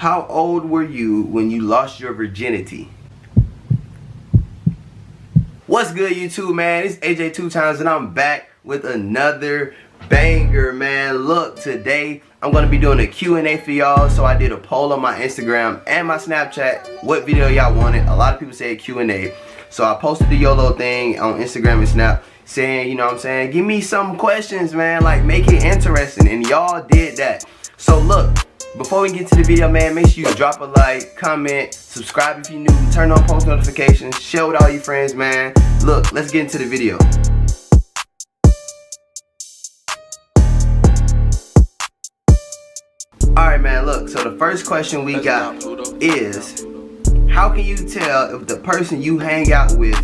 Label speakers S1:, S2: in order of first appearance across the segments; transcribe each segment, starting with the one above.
S1: How old were you when you lost your virginity? What's good, YouTube, man? It's AJ 2 times and I'm back with another banger, man. Look, today I'm gonna be doing a Q&A for y'all. So I did a poll on my Instagram and my Snapchat what video y'all wanted. A lot of people said Q&A, so I posted the YOLO thing on Instagram and Snap saying, you know what I'm saying, give me some questions, man, like make it interesting, and y'all did that. So look, before we get to the video, man, make sure you drop a like, comment, subscribe if you're new, turn on post notifications, share with all your friends, man. Look, let's get into the video. Alright, man, look, so the first question we got is, how can you tell if the person you hang out with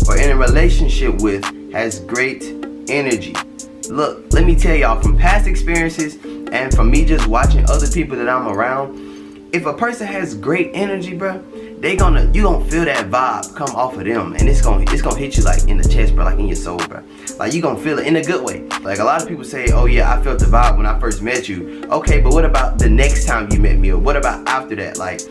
S1: or in a relationship with has great energy? Look, let me tell y'all, from past experiences and from me just watching other people that I'm around, if a person has great energy, bro, you gonna feel that vibe come off of them, and it's gonna hit you like in the chest, bro, like in your soul, bro. Like you gonna feel it in a good way. Like a lot of people say, oh yeah, I felt the vibe when I first met you. Okay, but what about the next time you met me, or what about after that? Like,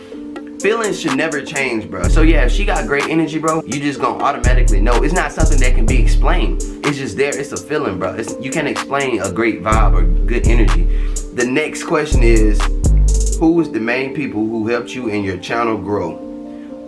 S1: feelings should never change, bro. So yeah, if she got great energy, bro, you just gonna automatically know. It's not something that can be explained. It's just there. It's a feeling, bro. You can't explain a great vibe or good energy. The next question is, who was the main people who helped you in your channel grow?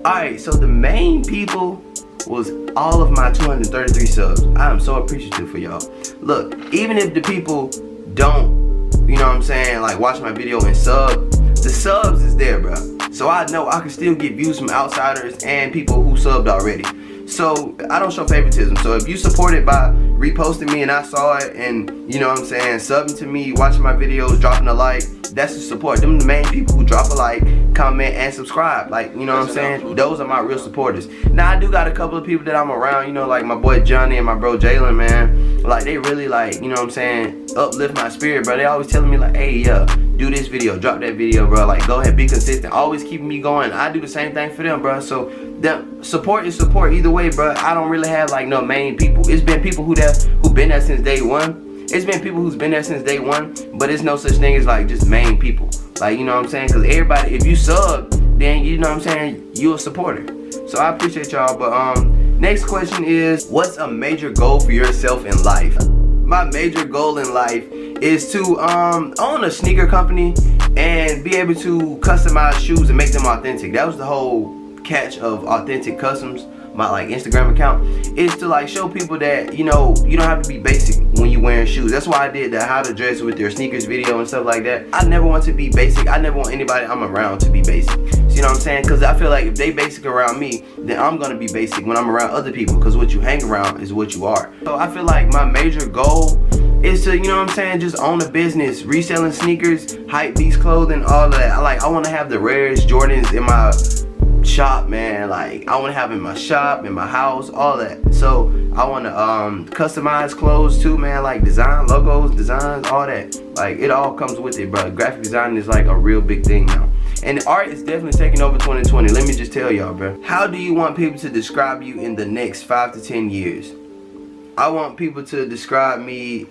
S1: Alright, so the main people was all of my 233 subs. I am so appreciative for y'all. Look, even if the people don't, you know what I'm saying, like watch my video and sub, the subs is there, bro. So I know I can still get views from outsiders and people who subbed already. So I don't show favoritism. So if you support it by reposting me and I saw it, and you know what I'm saying, subbing to me, watching my videos, dropping a like, that's the support. Them the main people who drop a like, comment, and subscribe. Like, you know what I'm saying? Those are my real supporters. Now I do got a couple of people that I'm around, you know, like my boy Johnny and my bro Jalen, man. Like they really, like, you know what I'm saying, uplift my spirit, bro. They always telling me like, hey, do this video, drop that video, bro. Like, go ahead, be consistent, always keeping me going. I do the same thing for them, bro. So the support is support either way, bro. I don't really have like no main people. It's been people who been there since day one. It's been people who's been there since day one, but it's no such thing as like just main people. Like, you know what I'm saying? Because everybody, if you sub, then you know what I'm saying, you're a supporter. So I appreciate y'all. But next question is, what's a major goal for yourself in life? My major goal in life is to own a sneaker company and be able to customize shoes and make them authentic. That was the whole catch of Authentic Customs, my like Instagram account, is to like show people that, you know, you don't have to be basic when you're wearing shoes. That's why I did the how to dress with your sneakers video and stuff like that. I never want to be basic. I never want anybody I'm around to be basic. So, you know what I'm saying? Because I feel like if they basic around me, then I'm gonna be basic when I'm around other people, because what you hang around is what you are. So I feel like my major goal is to, you know what I'm saying, just own a business, reselling sneakers, hype beast clothing, all of that. I want to have the rarest Jordans in my shop, man. Like I want to have in my shop, in my house, all that. So I want to customize clothes too, man, like design logos, designs, all that. Like it all comes with it, bro. Graphic design is like a real big thing now, and art is definitely taking over 2020. Let me just tell y'all, bro. How do you want people to describe you in the next 5 to 10 years? I want people to describe me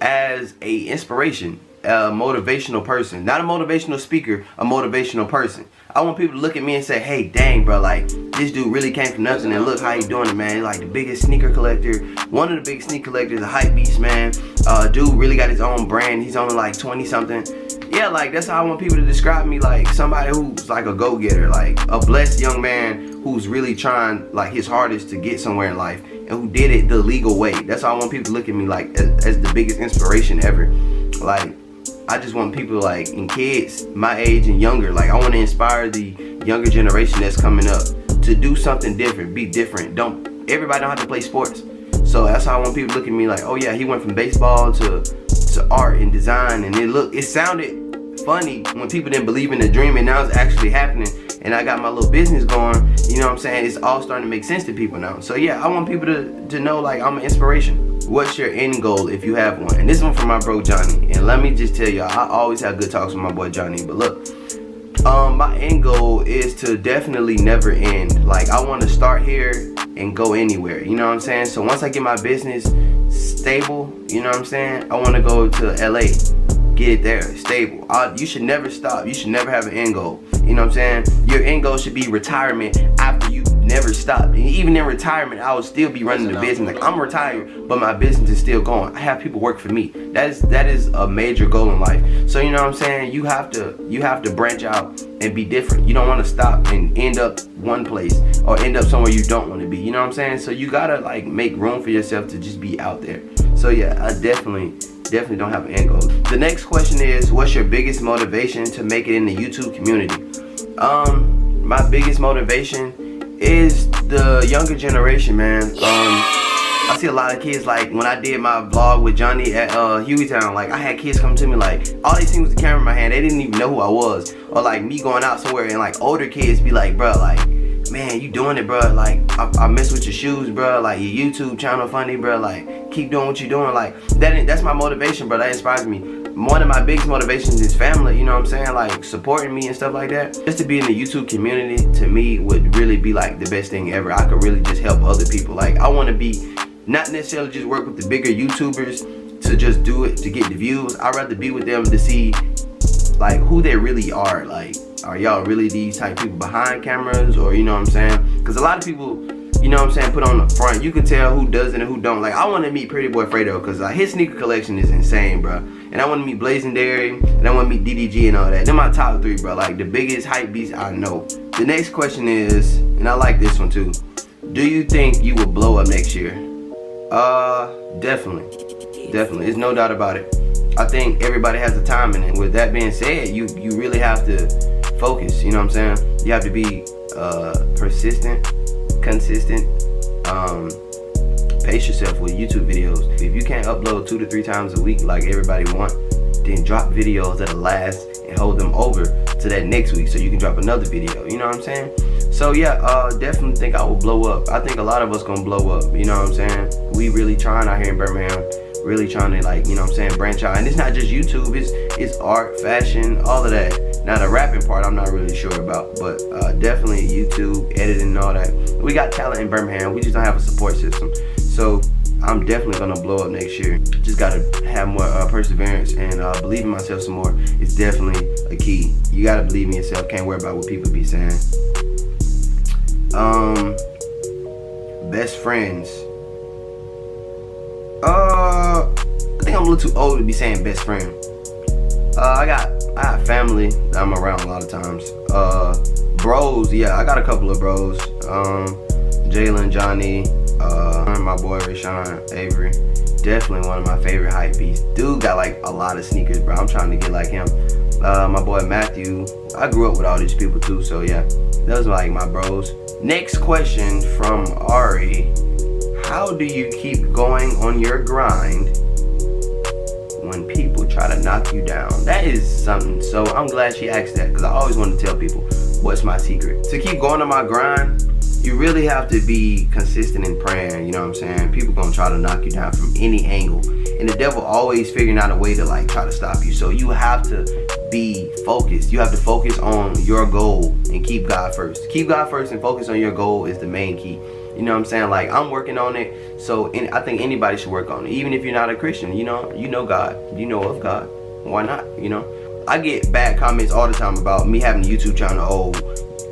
S1: as a inspiration, a motivational person. Not a motivational speaker, a motivational person. I want people to look at me and say, hey, dang, bro, like this dude really came from nothing, and look how he doing it, man. Like the biggest sneaker collector, one of the biggest sneaker collectors, a hype beast, man. Dude really got his own brand. He's only like 20 something. Yeah, like that's how I want people to describe me, like somebody who's like a go-getter, like a blessed young man who's really trying like his hardest to get somewhere in life, and who did it the legal way. That's how I want people to look at me, like as the biggest inspiration ever. Like I just want people like in kids my age and younger, like I want to inspire the younger generation that's coming up to do something different, be different. Everybody don't have to play sports. So that's how I want people to look at me like, oh yeah, he went from baseball to art and design, and it sounded funny when people didn't believe in the dream, and now it's actually happening, and I got my little business going. You know what I'm saying? It's all starting to make sense to people now. So yeah, I want people to know like I'm an inspiration. What's your end goal if you have one? And this one from my bro Johnny. And let me just tell y'all, I always have good talks with my boy Johnny. But look, my end goal is to definitely never end. Like I want to start here and go anywhere. You know what I'm saying? So once I get my business stable, you know what I'm saying, I want to go to LA. get it there, stable. You should never stop. You should never have an end goal. You know what I'm saying? Your end goal should be retirement after you never stop. And even in retirement, I would still be running the business. Like, I'm retired, but my business is still going. I have people work for me. That is a major goal in life. So you know what I'm saying? You have to branch out and be different. You don't want to stop and end up one place or end up somewhere you don't want to be. You know what I'm saying? So you gotta like make room for yourself to just be out there. So yeah, I definitely don't have an end goal. The next question is, what's your biggest motivation to make it in the YouTube community? My biggest motivation is the younger generation, man. I see a lot of kids, like when I did my vlog with Johnny at Hueytown, like I had kids come to me like, all they seen was the camera in my hand. They didn't even know who I was. Or like me going out somewhere and like older kids be like, bro, like, man, you doing it, bro. Like, I mess with your shoes, bro. Like, your YouTube channel funny, bro. Like, keep doing what you're doing. Like, that's my motivation, bro. That inspires me. One of my biggest motivations is family, you know what I'm saying? Like, supporting me and stuff like that. Just to be in the YouTube community, to me, would really be like the best thing ever. I could really just help other people. Like, I want to be, not necessarily just work with the bigger YouTubers to just do it to get the views. I'd rather be with them to see, like, who they really are. Like, are y'all really these type people behind cameras, or you know what I'm saying? Because a lot of people, you know what I'm saying, put on the front. You can tell who does it and who don't. Like, I want to meet Pretty Boy Fredo because his sneaker collection is insane, bro. And I want to meet Blazingdary, and I want to meet DDG and all that. They're my top 3, bro. Like, the biggest hype beasts I know. The next question is, and I like this one too, do you think you will blow up next year? Definitely. There's no doubt about it. I think everybody has a time, and with that being said, you really have to focus, you know what I'm saying? You have to be persistent, consistent, pace yourself with YouTube videos. If you can't upload 2 to 3 times a week like everybody want, then drop videos that'll last and hold them over to that next week so you can drop another video, you know what I'm saying? So yeah, definitely think I will blow up. I think a lot of us gonna blow up, you know what I'm saying? We really trying out here in Birmingham, really trying to, like, you know what I'm saying, branch out. And it's not just YouTube, it's art, fashion, all of that. Now the rapping part I'm not really sure about, but definitely YouTube, editing and all that. We got talent in Birmingham, we just don't have a support system. So I'm definitely gonna blow up next year. Just gotta have more perseverance and believe in myself some more. It's definitely a key. You gotta believe in yourself, can't worry about what people be saying. Best friends. I think I'm a little too old to be saying best friend. I got family that I'm around a lot of times. Bros, yeah, I got a couple of bros. Jalen, Johnny, my boy Rashawn, Avery. Definitely one of my favorite hype beasts. Dude got like a lot of sneakers, bro. I'm trying to get like him. My boy Matthew. I grew up with all these people too, so yeah, those are like my bros. Next question from Ari. How do you keep going on your grind when people try to knock you down? That is something. So I'm glad she asked that, because I always want to tell people what's my secret. To keep going on my grind, you really have to be consistent in praying, you know what I'm saying? People gonna try to knock you down from any angle. And the devil always figuring out a way to like try to stop you. So you have to be focused. You have to focus on your goal and keep God first. Keep God first and focus on your goal is the main key. You know what I'm saying? Like, I'm working on it, so I think anybody should work on it. Even if you're not a Christian, you know God, you know of God. Why not, you know? I get bad comments all the time about me having a YouTube channel. Oh,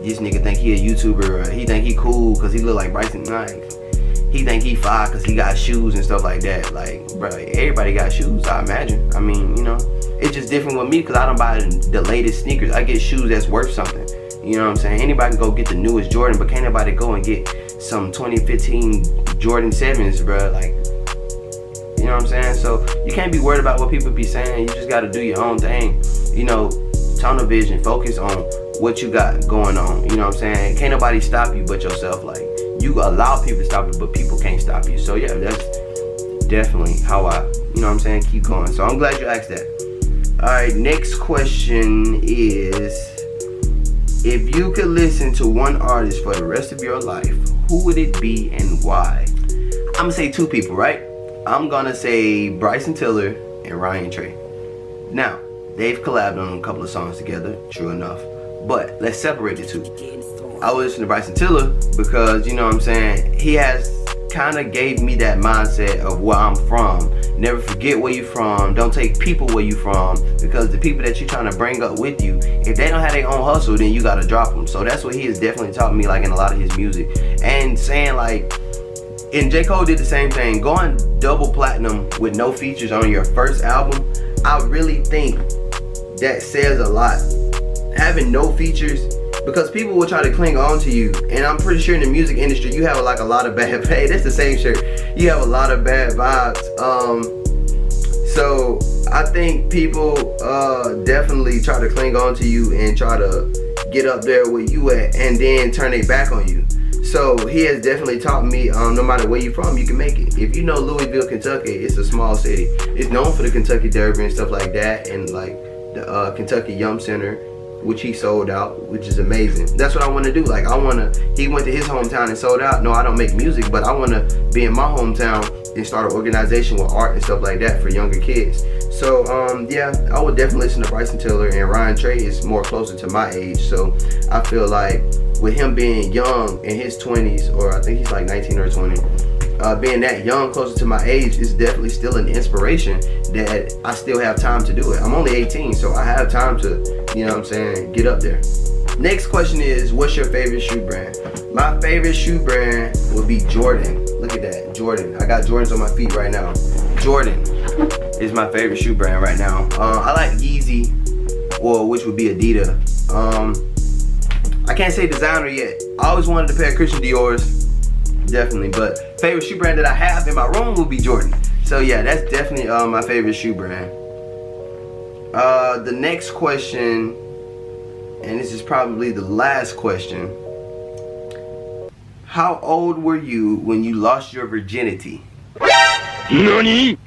S1: this nigga think he a YouTuber, or he think he cool because he look like Bryson. Like, he think he fly because he got shoes and stuff like that. Like, bro, everybody got shoes, I imagine. I mean, you know, it's just different with me because I don't buy the latest sneakers. I get shoes that's worth something. You know what I'm saying? Anybody can go get the newest Jordan, but can't nobody go and get some 2015 Jordan 7s, bro. Like, you know what I'm saying? So you can't be worried about what people be saying. You just got to do your own thing. You know, tunnel vision, focus on what you got going on. You know what I'm saying? Can't nobody stop you but yourself. Like, you allow people to stop you, but people can't stop you. So yeah, that's definitely how I, you know what I'm saying, keep going. So I'm glad you asked that. All right, next question is, if you could listen to one artist for the rest of your life, who would it be and why? I'm gonna say 2 people, right? I'm gonna say Bryson Tiller and Ryan Trey. Now, they've collabed on a couple of songs together, true enough. But let's separate the 2. I would listen to Bryson Tiller because, you know what I'm saying, he has kind of gave me that mindset of where I'm from. Never forget where you from. Don't take people where you from, because the people that you're trying to bring up with you, if they don't have their own hustle, then you gotta drop them. So that's what he has definitely taught me, like in a lot of his music. And saying like, and J. Cole did the same thing, going double platinum with no features on your first album. I really think that says a lot. Having no features, because people will try to cling on to you, and I'm pretty sure in the music industry you have like a lot of bad, hey, that's the same shirt, you have a lot of bad vibes. So I think people definitely try to cling on to you and try to get up there where you at, and then turn their back on you. So he has definitely taught me, no matter where you're from, you can make it. If you know Louisville, Kentucky, it's a small city. It's known for the Kentucky Derby and stuff like that, and like the Kentucky Yum Center, which he sold out, which is amazing. That's what I want to do. Like, he went to his hometown and sold out. No, I don't make music, but I want to be in my hometown and start an organization with art and stuff like that for younger kids. So yeah, I would definitely listen to Bryson Tiller, and Ryan Trey is more closer to my age. So I feel like with him being young in his 20s, or I think he's like 19 or 20, being that young, closer to my age, is definitely still an inspiration that I still have time to do it. I'm only 18, so I have time to, you know what I'm saying, get up there. Next question is, what's your favorite shoe brand? My favorite shoe brand would be Jordan. Look at that, Jordan. I got Jordans on my feet right now. Jordan is my favorite shoe brand right now. I like Yeezy, or which would be Adidas. I can't say designer yet. I always wanted a pair of Christian Dior's. Definitely, but favorite shoe brand that I have in my room will be Jordan. So yeah, that's definitely my favorite shoe brand. The next question, and this is probably the last question. How old were you when you lost your virginity? NANI?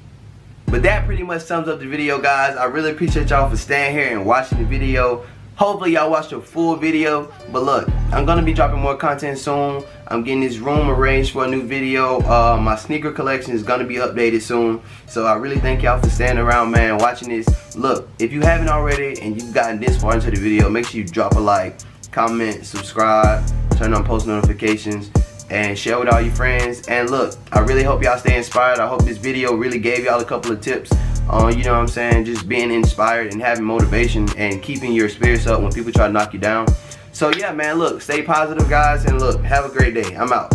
S1: But that pretty much sums up the video, guys. I really appreciate y'all for staying here and watching the video. Hopefully y'all watched the full video. But look, I'm gonna be dropping more content soon. I'm getting this room arranged for a new video. My sneaker collection is gonna be updated soon. So I really thank y'all for staying around, man, watching this. Look, if you haven't already and you've gotten this far into the video, make sure you drop a like, comment, subscribe, turn on post notifications, and share with all your friends. And look, I really hope y'all stay inspired. I hope this video really gave y'all a couple of tips on, you know what I'm saying, just being inspired and having motivation and keeping your spirits up when people try to knock you down. So yeah, man, look, stay positive, guys, and look, have a great day. I'm out.